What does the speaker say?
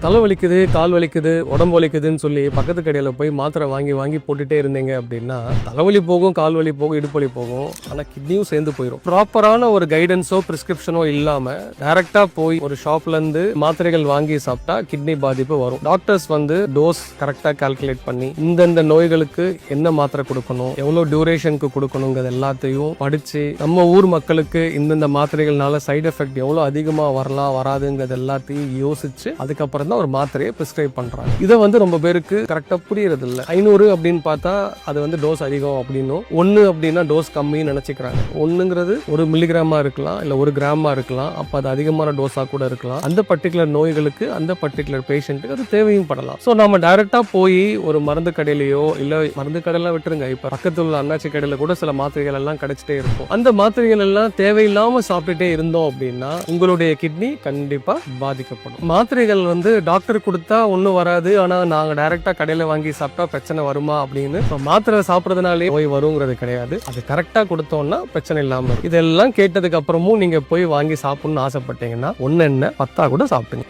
தலை வலிக்குது, கால் வலிக்குது, உடம்பு வலிக்குதுன்னு சொல்லி பக்கத்து கடையில் போய் மாத்திரை வாங்கி வாங்கி போட்டுட்டே இருந்தீங்க அப்படின்னா தலைவலி போகும், கால் வலி போகும், இடுப்பு வலி போகும், ஆனால் கிட்னியும் சேர்ந்து போயிடும். ப்ராப்பரான ஒரு கைடன்ஸோ பிரிஸ்கிரிப்ஷனோ இல்லாம டைரக்டா போய் ஒரு ஷாப்ல இருந்து மாத்திரைகள் வாங்கி சாப்பிட்டா கிட்னி பாதிப்பு வரும். டாக்டர்ஸ் டோஸ் கரெக்டா கால்குலேட் பண்ணி இந்தந்த நோய்களுக்கு என்ன மாத்திரை கொடுக்கணும், எவ்வளவு டியூரேஷனுக்கு கொடுக்கணுங்கிறது எல்லாத்தையும் படிச்சு நம்ம ஊர் மக்களுக்கு இந்தந்த மாத்திரைகள்னால சைடு எஃபெக்ட் எவ்வளவு அதிகமா வரலாம் வராதுங்கிறது எல்லாத்தையும் யோசிச்சு அதுக்கப்புறம் தான் ஒரு மாத்திரையை பிரிஸ்கிரைப் பண்றாங்க. இதை ரொம்ப பேருக்கு கரெக்டா புரியறது இல்லை. 500 அப்படின்னு பார்த்தா அது டோஸ் அதிகம் அப்படின்னும், 1 அப்படின்னா டோஸ் கம்மின்னு நினைச்சுக்கிறாங்க. 1ங்கிறது 1 மில்லிகிராமா இருக்கலாம், இல்ல 1 கிராமா இருக்கலாம். அப்ப அது அதிகமான டோஸா கூட இருக்கலாம். அந்த பர்டிகுலர் நோய்களுக்கு அந்த பர்டிகுலர் பேஷண்ட்டுக்கு அது தேவையும் படலாம். ஸோ நம்ம டைரக்டா போய் ஒரு மருந்து கடையிலையோ இல்ல மருந்து கடையெல்லாம் விட்டுருங்க, இப்ப பக்கத்துல உள்ள அண்ணாச்சி கடையில கூட சில மாத்திரைகள் எல்லாம் கிடைச்சிட்டே இருக்கும். அந்த மாத்திரைகள் எல்லாம் தேவையில்லாம சாப்பிட்டுட்டே இருந்தோம் அப்படின்னா உங்களுடைய கிட்னி கண்டிப்பா பாதிக்கப்படும். மாத்திரைகள் டாக்டர் கொடுத்தா ஒன்றும் வராது, ஆனா நாங்க டைரக்டா கடையில வாங்கி சாப்பிட்டா பிரச்சனை வருமா அப்படின்னு மாத்திரை சாப்பிட்றதுனாலே போய் வருங்கிறது கிடையாது. அது கரெக்டா கொடுத்தோம்னா பிரச்சனை இல்லாம இருக்கும். இதெல்லாம் கேட்டதுக்கு அப்புறமும் நீங்க போய் வாங்கி சாப்பிடணும்னு ஆசைப்பட்டீங்கன்னா 1 என்ன 10 கூட சாப்பிடுங்க.